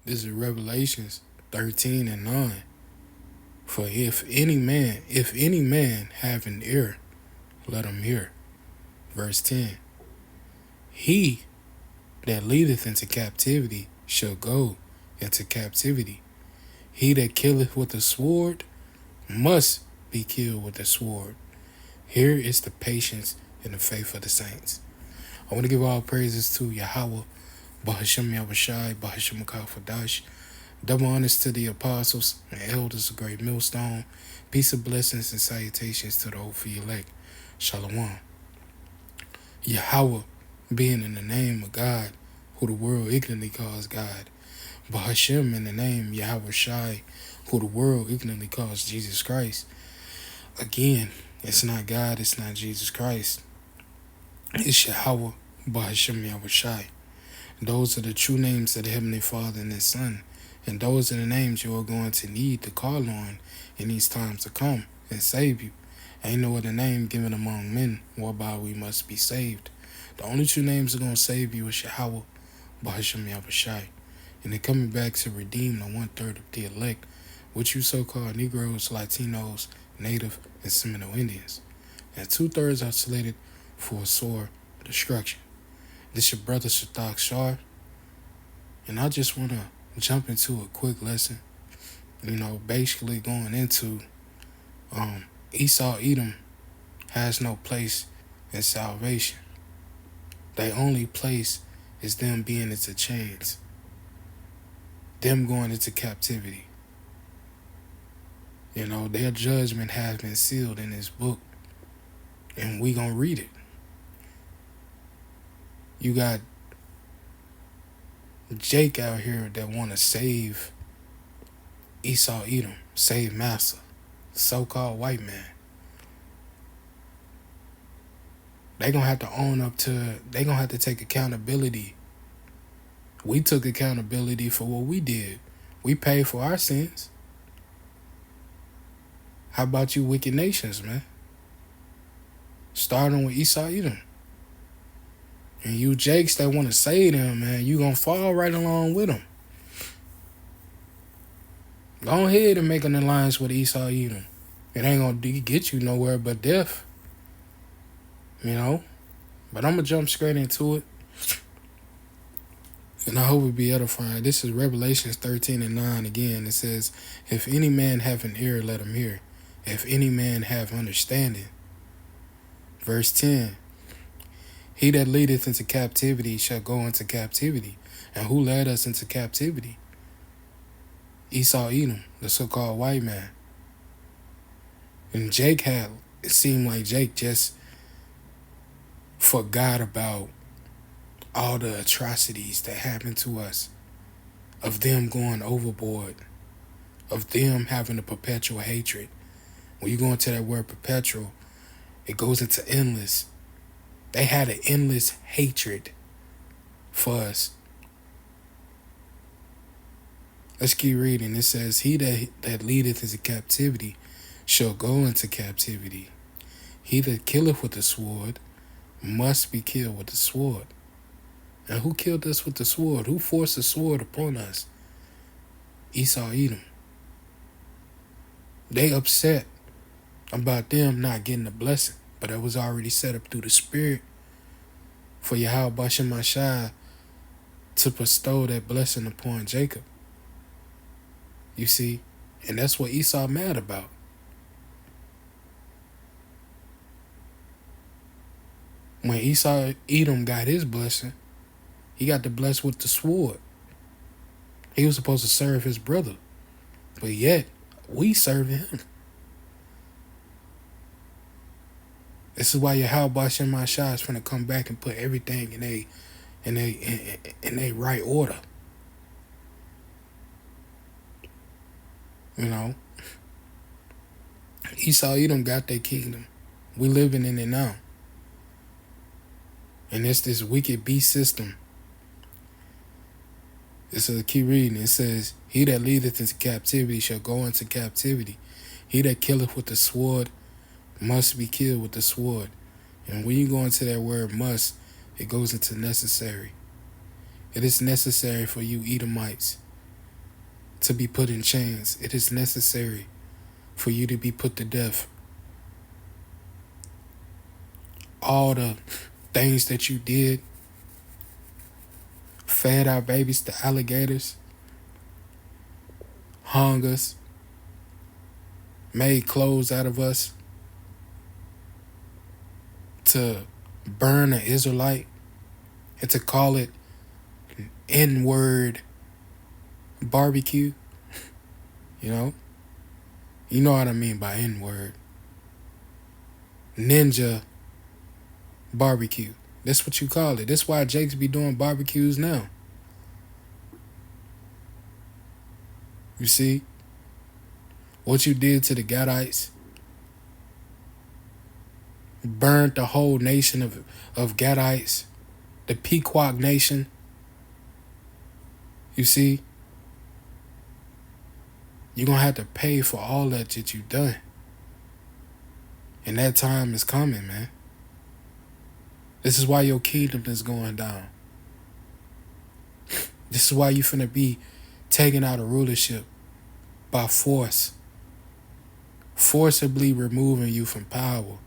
This is Revelations 13 and 9. For if any man have an ear, let him hear. Verse 10. He that leadeth into captivity shall go into captivity. He that killeth with the sword must be killed with the sword. Here is the patience and the faith of the saints. I want to give all praises to Yahweh, Bahashem Yahushai, Bahashem Fadash. Double honors to the apostles and elders of Great Millstone. Peace and blessings and salutations to the hopeful elect. Shalom. Yahweh being in the name of God, who the world ignorantly calls God. Bahashem in the name Yahweh Shai, who the world ignorantly calls Jesus Christ. Again, it's not God, it's not Jesus Christ. It's Yahweh, Bahashem Yahweh Shai. Those are the true names of the Heavenly Father and His Son. And those are the names you are going to need to call on in these times to come and save you. Ain't no other name given among men whereby we must be saved. The only two names that are going to save you is Yahweh, Bahashem Yahweh Shai. And they're coming back to redeem the 1/3 of the elect, which you so-called Negroes, Latinos, Native, and Seminole Indians. And 2/3 are slated for a sore destruction. This your brother Shatak Shar. And I just want to jump into a quick lesson. Basically going into Esau Edom has no place in salvation. Their only place is them being into chains. Them going into captivity. Their judgment has been sealed in this book. And we gonna read it. You got Jake out here that want to save Esau Edom, save Massa, so-called white man. They gonna have to own up to, they gonna have to take accountability. We took accountability for what we did. We paid for our sins. How about you wicked nations, man? Starting with Esau Edom. And you Jakes that want to save them, man, you gonna fall right along with them. Go ahead and make an alliance with Esau Edom. It ain't gonna get you nowhere but death. But I'm gonna jump straight into it. And I hope it be edifying. This is Revelations 13 and 9 again. It says, if any man have an ear, let him hear. If any man have understanding. Verse 10. He that leadeth into captivity shall go into captivity. And who led us into captivity? Esau Edom, the so-called white man. And it seemed like Jake just forgot about all the atrocities that happened to us. Of them going overboard. Of them having a perpetual hatred. When you go into that word perpetual, it goes into endless. They had an endless hatred for us. Let's keep reading. It says, he that leadeth into captivity shall go into captivity. He that killeth with the sword must be killed with the sword. And who killed us with the sword? Who forced the sword upon us? Esau Edom. They upset about them not getting the blessing. But it was already set up through the Spirit for Yahweh Bashem Mashai to bestow that blessing upon Jacob. You see? And that's what Esau mad about. When Esau Edom got his blessing, he got the blessed with the sword. He was supposed to serve his brother. But yet, we serve him. This is why Yahweh Bashem Mashai is finna come back and put everything in a right order. Esau Edom got their kingdom. We living in it now. And it's this wicked beast system. This is a key reading. It says, he that leadeth into captivity shall go into captivity. He that killeth with the sword must be killed with the sword. And when you go into that word must, it goes into necessary. It is necessary for you Edomites to be put in chains. It is necessary for you to be put to death. All the things that you did, fed our babies to alligators, hung us, made clothes out of us, to burn an Israelite and to call it N-word barbecue. You know what I mean by N-word. Ninja barbecue. That's what you call it. That's why Jake's be doing barbecues now. You see? What you did to the Gadites. Burned the whole nation of Gadites. The Pequot nation. You see? You're going to have to pay for all that you've done. And that time is coming, man. This is why your kingdom is going down. This is why you finna be taken out of rulership by force. Forcibly removing you from power.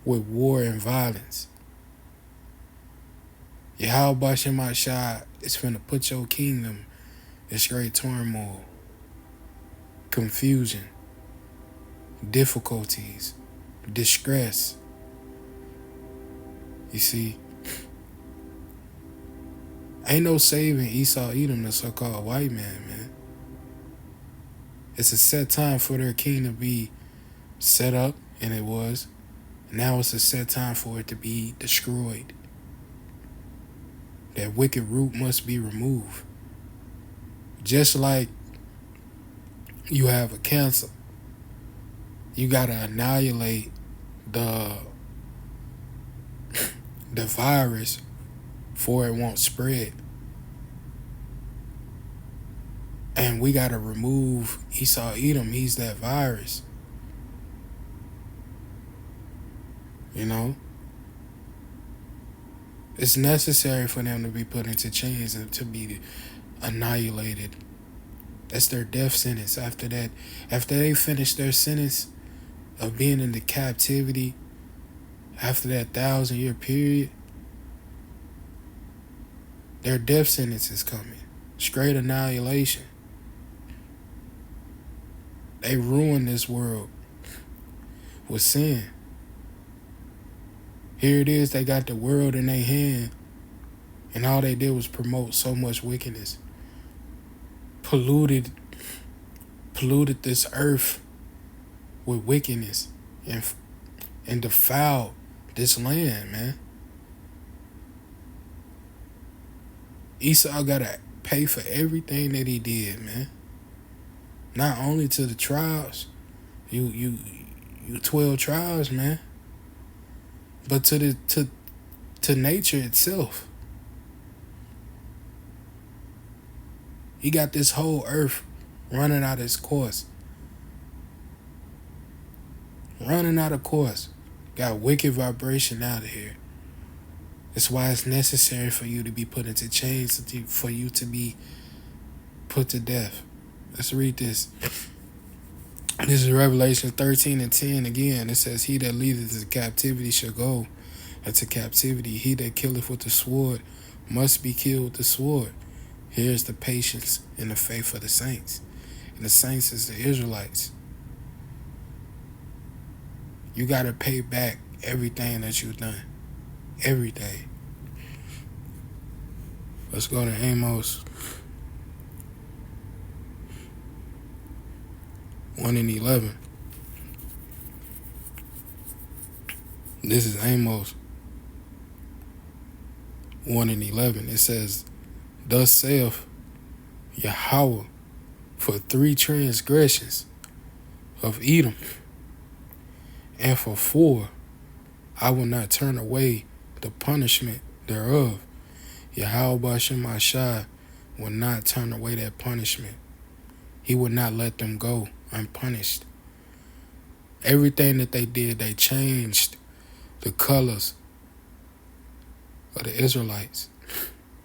With war and violence. Yahweh Shema Shah is finna put your kingdom in great turmoil, confusion, difficulties, distress. You see, ain't no saving Esau, Edom, the so-called white man. It's a set time for their king to be set up, and it was. Now it's a set time for it to be destroyed. That wicked root must be removed. Just like you have a cancer, you gotta annihilate the virus for it won't spread. And we gotta remove Esau Edom. He's that virus. You know? It's necessary for them to be put into chains and to be annihilated. That's their death sentence. After that, after they finish their sentence of being in the captivity, after that 1,000-year period, their death sentence is coming. Straight annihilation. They ruined this world with sin. Here it is, they got the world in their hand, and all they did was promote so much wickedness. Polluted this earth with wickedness and defiled this land, man. Esau gotta pay for everything that he did, man. Not only to the tribes, you 12 tribes, man, but to nature itself. He got this whole earth running out of its course. Running out of course. Got wicked vibration out of here. That's why it's necessary for you to be put into chains, for you to be put to death. Let's read this. This is Revelation 13:10 again. It says, "He that leadeth into captivity shall go into captivity. He that killeth with the sword must be killed with the sword." Here's the patience and the faith of the saints. And the saints is the Israelites. You got to pay back everything that you've done. Everything. Let's go to Amos 1:11. This is Amos 1:11. It says, "Thus saith Yahweh, for 3 transgressions of Edom, and for 4 I will not turn away the punishment thereof." Yahweh Shema Shah will not turn away that punishment. He would not let them go unpunished. Everything that they did, they changed the colors of the Israelites.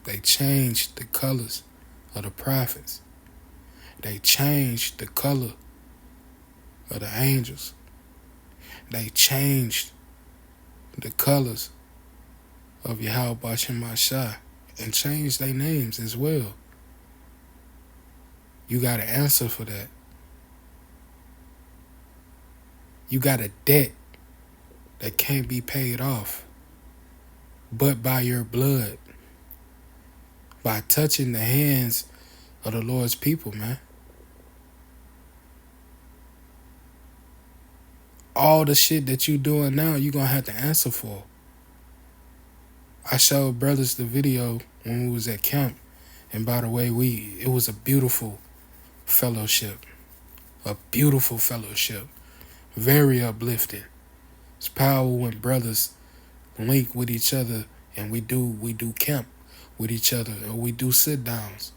They changed the colors of the prophets. They changed the color of the angels. They changed the colors of Yahweh Bashem Mashah and changed their names as well. You got to answer for that. You got a debt that can't be paid off but by your blood, by touching the hands of the Lord's people, man. All the shit that you doing now, you gonna have to answer for. I showed brothers the video when we was at camp, and by the way, it was a beautiful fellowship. A beautiful fellowship. Very uplifting. It's powerful when brothers link with each other and we do camp with each other, or we do sit downs.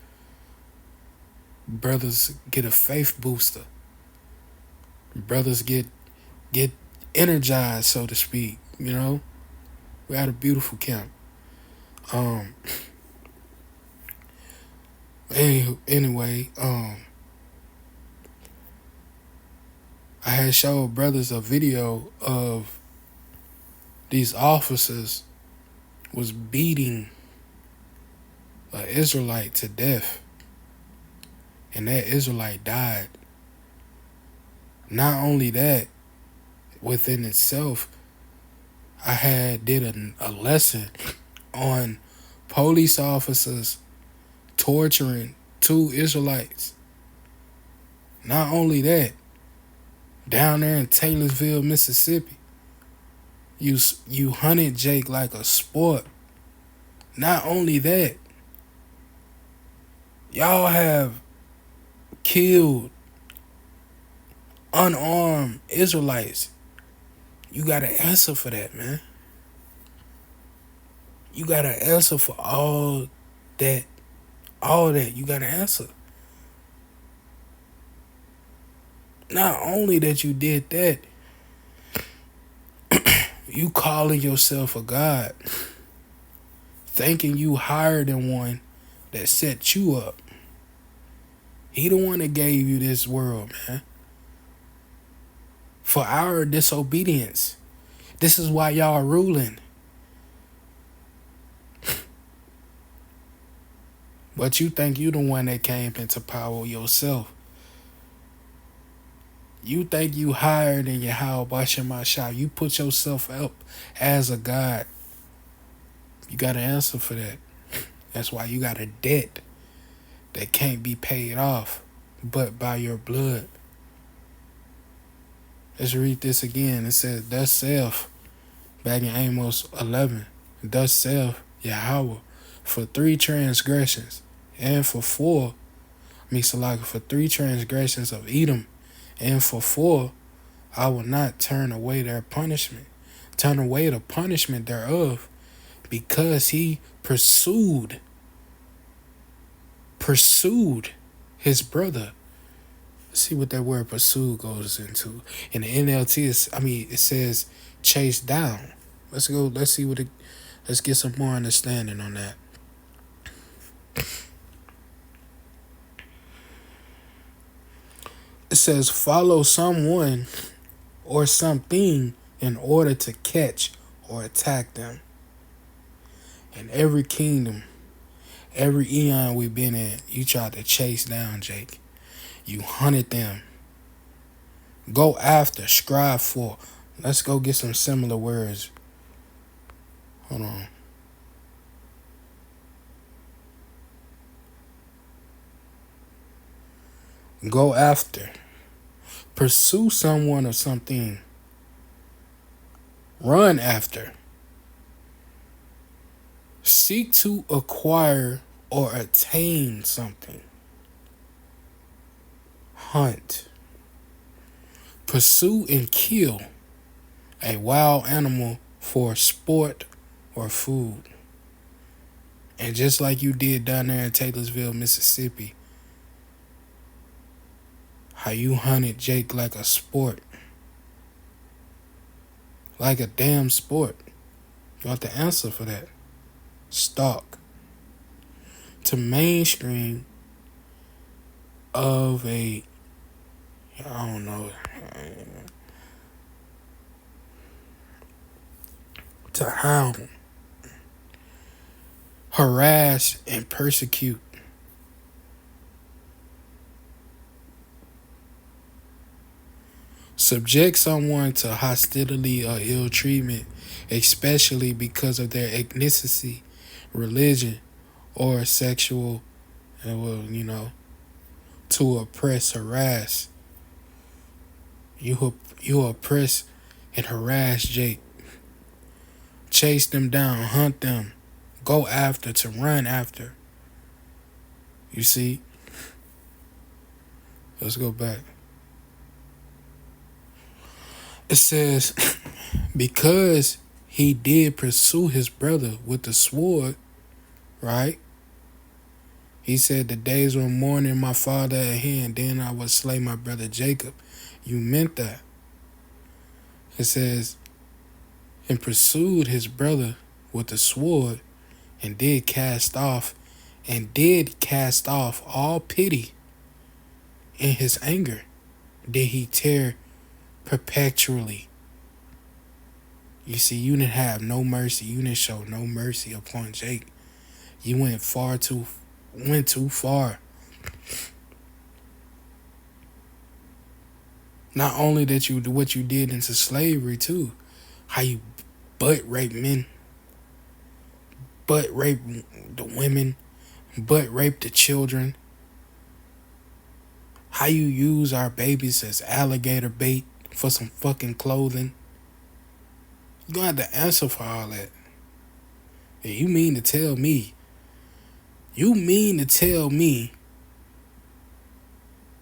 Brothers get a faith booster. Brothers get energized, so to speak, you know. We had a beautiful camp. Anyway, I had showed brothers a video of these officers was beating an Israelite to death, and that Israelite died. Not only that, within itself, I did a lesson on police officers torturing 2 Israelites. Not only that, down there in Taylorsville, Mississippi, you hunted Jake like a sport. Not only that, y'all have killed unarmed Israelites. You gotta answer for that, man. You gotta answer for all that. All that you gotta answer. Not only that you did that, you calling yourself a God, thinking you higher than one that set you up. He the one that gave you this world, man. For our disobedience. This is why y'all are ruling. But you think you the one that came into power yourself. You think you higher than Yahweh Bashem Mashah. You put yourself up as a God. You got to answer for that. That's why you got a debt that can't be paid off but by your blood. Let's read this again. It says, thus saith, back in Amos 11, thus saith Yahweh, for 3 transgressions, and for 4, for 3 transgressions of Edom, and for 4, I will not turn away their punishment, turn away the punishment thereof, because he pursued his brother. See what that word pursue goes into. In the NLT, it says chase down. Let's get some more understanding on that. It says follow someone or something in order to catch or attack them. In every kingdom, every eon we've been in, you tried to chase down Jake. You hunted them. Go after, strive for. Let's go get some similar words. Hold on. Go after. Pursue someone or something. Run after. Seek to acquire or attain something. Hunt. Pursue and kill a wild animal for sport or food. And just like you did down there in Taylorsville, Mississippi, how you hunted Jake like a sport. Like a damn sport. You have to answer for that. Stalk. To mainstream of a, I don't know, to hound, harass, and persecute. Subject someone to hostility or ill treatment, especially because of their ethnicity, religion, or sexual, to oppress, harass. You oppress and harass Jake. Chase them down, hunt them, go after, to run after. You see? Let's go back. It says, because he did pursue his brother with the sword, right? He said, the days were mourning my father at hand, then I would slay my brother Jacob. You meant that. It says, and pursued his brother with the sword, and did cast off all pity. In his anger did he tear perpetually. You see, you didn't have no mercy. You didn't show no mercy upon Jake. You went too far. Not only that you do what you did into slavery too, how you butt rape men, butt rape the women, butt rape the children. How you use our babies as alligator bait for some fucking clothing. You gonna have to answer for all that. And you mean to tell me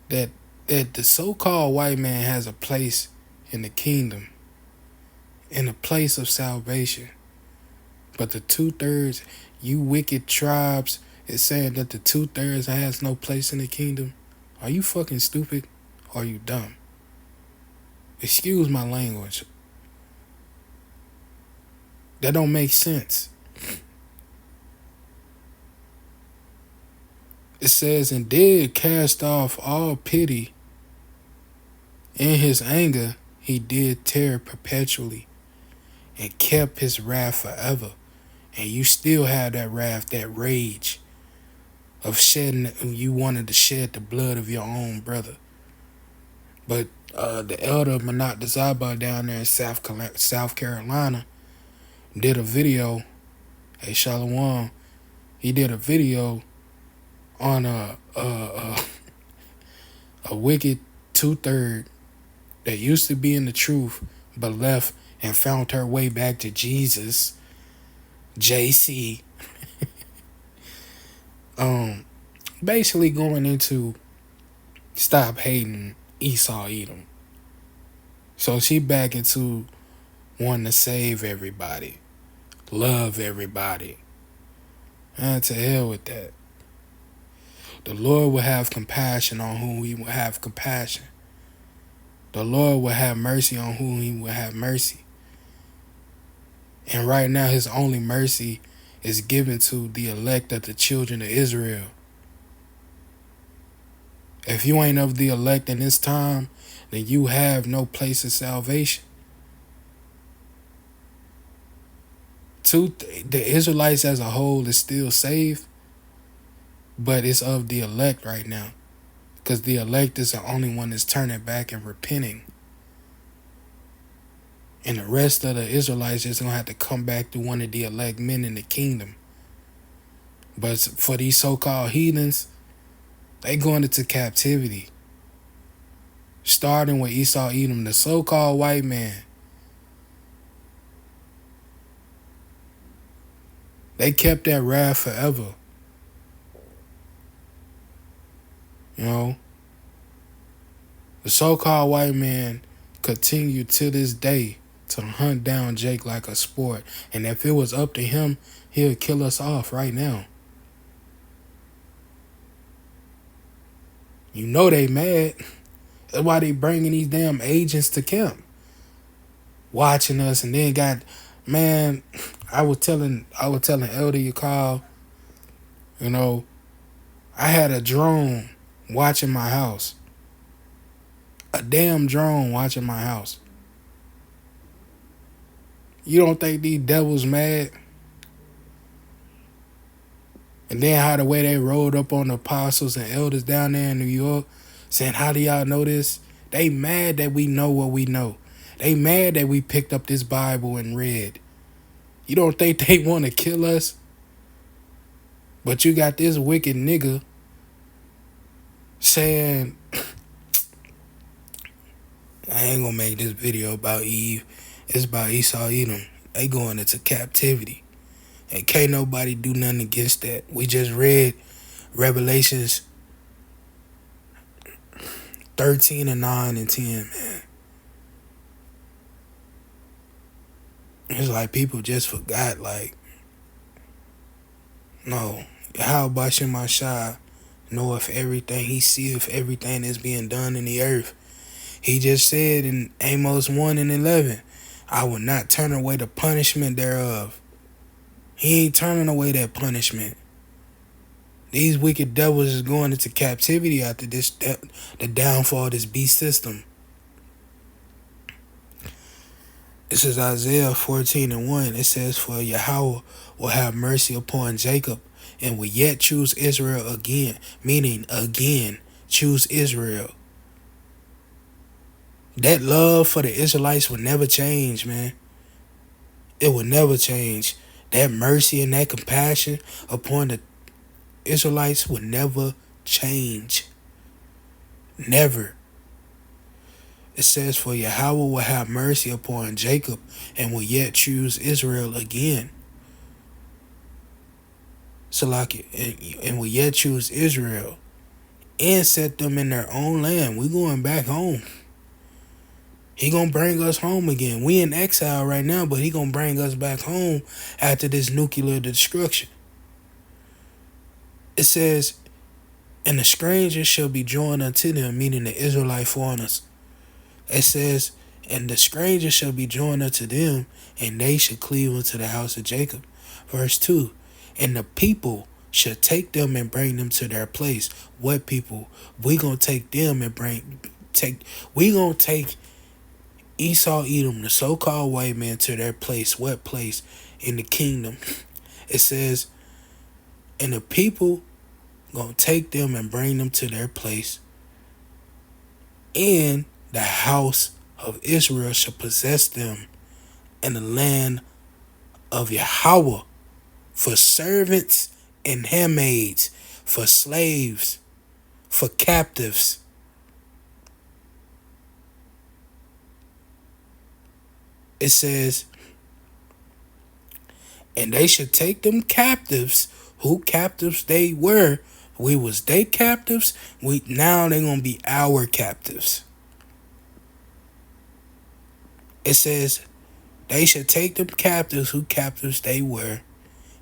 that the so-called white man has a place in the kingdom, in a place of salvation, but the 2/3, you wicked tribes, is saying that the 2/3 has no place in the kingdom? Are you fucking stupid? Or are you dumb? Excuse my language. That don't make sense. It says, and did cast off all pity. In his anger, he did tear perpetually, and kept his wrath forever. And you still have that wrath, that rage of shedding. You wanted to shed the blood of your own brother. But the elder Manat Dazaba down there in South Carolina did a video. Hey, Shalom. He did a video on a wicked 2/3 that used to be in the truth but left and found her way back to Jesus. JC. Basically going into stop hating Esau Edom. So she back into wanting to save everybody, love everybody. And to hell with that. The Lord will have compassion on whom he will have compassion. The Lord will have mercy on whom he will have mercy. And right now his only mercy is given to the elect of the children of Israel. If you ain't of the elect in this time, then you have no place of salvation. The Israelites as a whole is still saved, but it's of the elect right now, because the elect is the only one that's turning back and repenting. And the rest of the Israelites is going to have to come back to one of the elect men in the kingdom. But for these so-called heathens, they going into captivity. Starting with Esau Edom, the so-called white man. They kept that wrath forever. You know? The so-called white man continued to this day to hunt down Jake like a sport. And if it was up to him, he'll kill us off right now. You know they mad. That's why they bringing these damn agents to camp. Watching us, and then got, man, I was telling Elder you call, I had a drone watching my house. A damn drone watching my house. You don't think these devils mad? And then how the way they rolled up on the apostles and elders down there in New York, saying, how do y'all know this? They mad that we know what we know. They mad that we picked up this Bible and read. You don't think they want to kill us? But you got this wicked nigga saying, I ain't gonna make this video about Eve. It's about Esau Edom. They going into captivity. And can't nobody do nothing against that. We just read Revelations 13 and 9 and 10, man. It's like people just forgot, like, no. How about Shemashah knoweth everything? He seeth everything that's being done in the earth. He just said in Amos 1 and 11, I will not turn away the punishment thereof. He ain't turning away that punishment. These wicked devils is going into captivity after this, the downfall of this beast system. This is Isaiah 14 and 1. It says, for Yahweh will have mercy upon Jacob and will yet choose Israel again. Meaning, again, choose Israel. That love for the Israelites will never change, man. It will never change. That mercy and that compassion upon the Israelites will never change. Never. It says, for Yahweh will have mercy upon Jacob and will yet choose Israel again. So like, and will yet choose Israel and set them in their own land. We going back home. He gonna bring us home again. We in exile right now, but he gonna bring us back home after this nuclear destruction. It says, and the strangers shall be joined unto them, meaning the Israelite foreigners. It says, and the stranger shall be joined unto them, and they shall cleave unto the house of Jacob. Verse 2, and the people shall take them and bring them to their place. What people? We gonna take them and we gonna take Esau Edom, the so-called white man, to their place. What place? In the kingdom. It says, and the people gonna take them and bring them to their place, and the house of Israel shall possess them in the land of Yahweh for servants and handmaids, for slaves, for captives. It says, and they should take them captives. Who captives they were? We was they captives. Now they gonna be our captives. It says, they should take them captives who captives they were,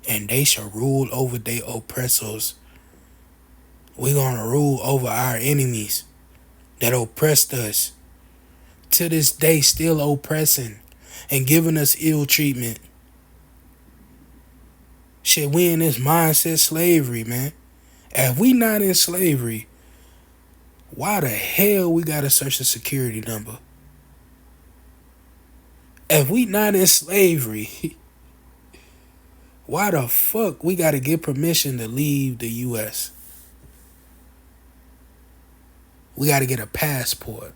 and they shall rule over their oppressors. We gonna rule over our enemies that oppressed us. To this day still oppressing and giving us ill treatment. Shit, we in this mindset slavery, man. If we not in slavery, why the hell we got a social security number? If we not in slavery, why the fuck we gotta get permission to leave the U.S.? We gotta get a passport.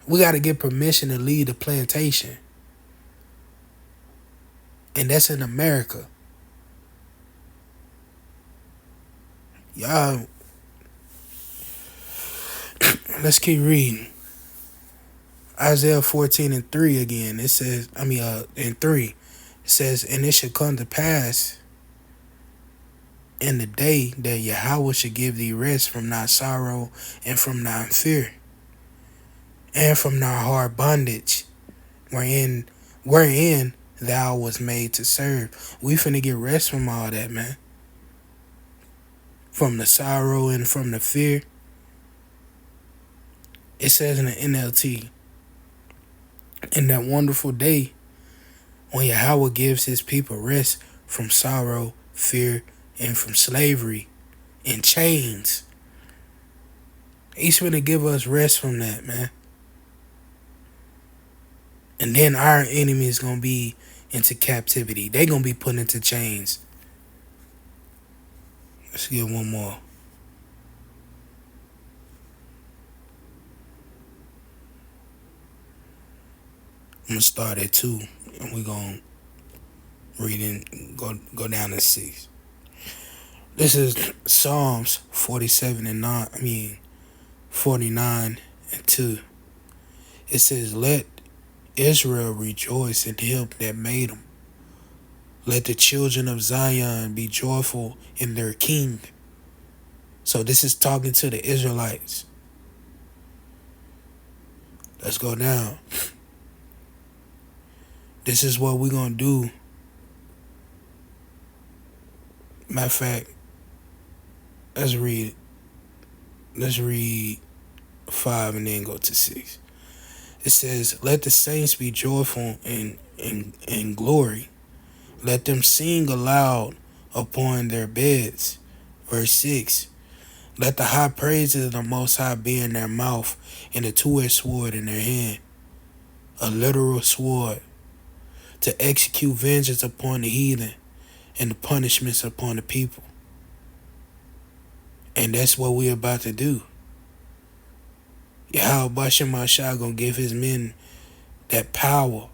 We gotta get permission to leave the plantation. And that's in America. Y'all, let's keep reading. Isaiah 14 and 3 again. It says, in 3, it says, and it shall come to pass in the day that Yahweh shall give thee rest from thy sorrow and from thy fear and from thy hard bondage, wherein thou was made to serve. We finna get rest from all that, man. From the sorrow and from the fear. It says in the NLT, in that wonderful day when Yahweh gives his people rest from sorrow, fear, and from slavery and chains. He's gonna give us rest from that, man. And then our enemy is gonna be into captivity. They gonna be put into chains. Let's get one more. I'm gonna start at 2, and we're gonna read and go down to 6. This is Psalms 47 and 9. 49 and 2. It says, "Let Israel rejoice in him that made them. Let the children of Zion be joyful in their king." So this is talking to the Israelites. Let's go down. This is what we're going to do. Matter of fact, let's read 5 and then go to 6. It says, "Let the saints be joyful in glory. Let them sing aloud upon their beds." Verse 6. "Let the high praises of the Most High be in their mouth, and a two-edged sword in their hand." A literal sword to execute vengeance upon the heathen and the punishments upon the people. And that's what we're about to do. Yahweh Bashem Mashah gonna give his men that power,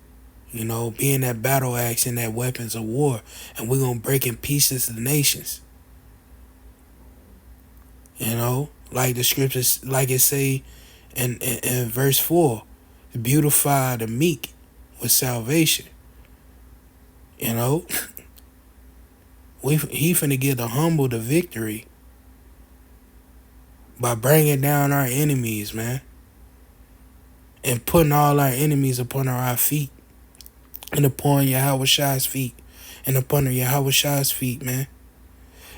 being that battle axe and that weapons of war. And we're gonna break in pieces the nations. Like the scriptures, like it say in verse 4, beautify the meek with salvation. He finna give the humble the victory by bringing down our enemies, man, and putting all our enemies upon our feet, and upon Yahweh Shai's feet, and upon Yahweh Shai's feet, man.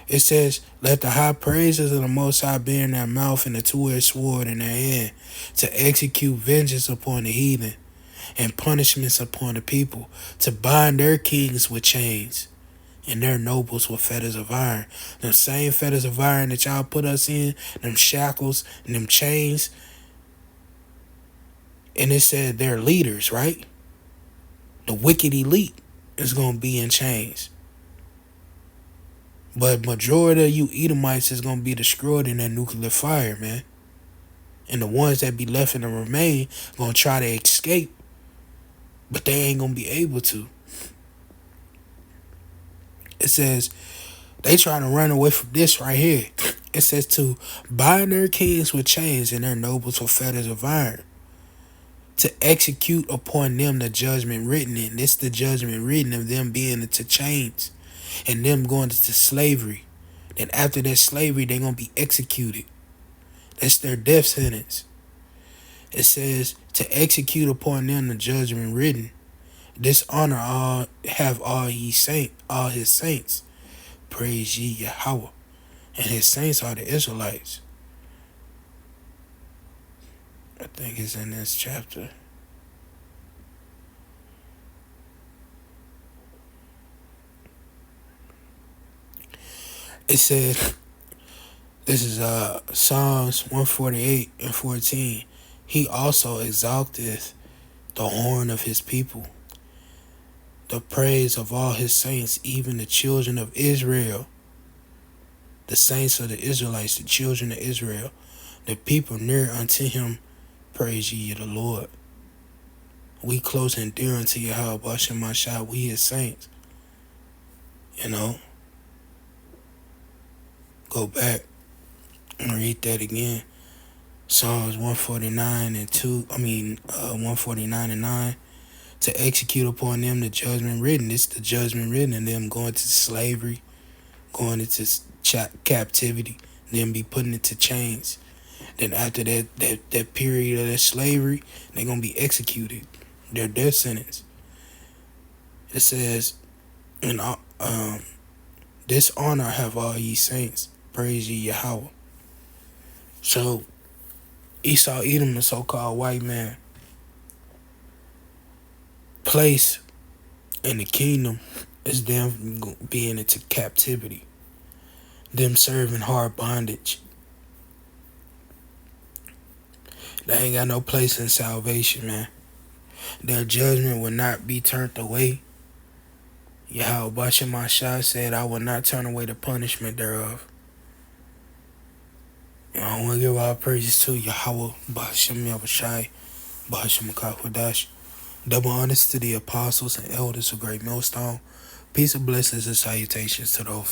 It says, "Let the high praises of the Most High be in their mouth, and a two-edged sword in their hand, to execute vengeance upon the heathen and punishments upon the people, to bind their kings with chains and their nobles with fetters of iron." Them same fetters of iron that y'all put us in, them shackles and them chains. And it said their leaders, right? The wicked elite is going to be in chains. But majority of you Edomites is going to be destroyed in that nuclear fire, man. And the ones that be left and remain going to try to escape, but they ain't going to be able to. It says they trying to run away from this right here. It says to bind their kings with chains and their nobles with fetters of iron, to execute upon them the judgment written. And this the judgment written of them being into chains and them going into slavery. Then after that slavery, they're going to be executed. That's their death sentence. It says to execute upon them the judgment written. This honor have all his saints. Praise ye Yahweh. And his saints are the Israelites. I think it's in this chapter. It says, this is Psalms 148 and 14. "He also exalteth the horn of his people, the praise of all his saints, even the children of Israel." The saints of the Israelites, the children of Israel, the people near unto him, praise ye the Lord. We close and dear unto Yahweh Bashem Mashah, we his saints. Go back and read that again. Psalms 149 and 2. 149 and 9. To execute upon them the judgment written. It's the judgment written, and them going to slavery, going into captivity, then be put into chains. Then after that period of that slavery, they're going to be executed. Their death sentence. It says, this honor have all ye saints. Praise ye Yahweh. So, Esau Edom, the so-called white man, place in the kingdom is them being into captivity. them serving hard bondage. They ain't got no place in salvation, man. Their judgment will not be turned away. Yahweh Bashem Mashah said, I will not turn away the punishment thereof. And I want to give all praises to Yahweh Bashem Yahushai Bashem Kakwadash. Double honors to the apostles and elders of Great Millstone. Peace and blessings and salutations to the whole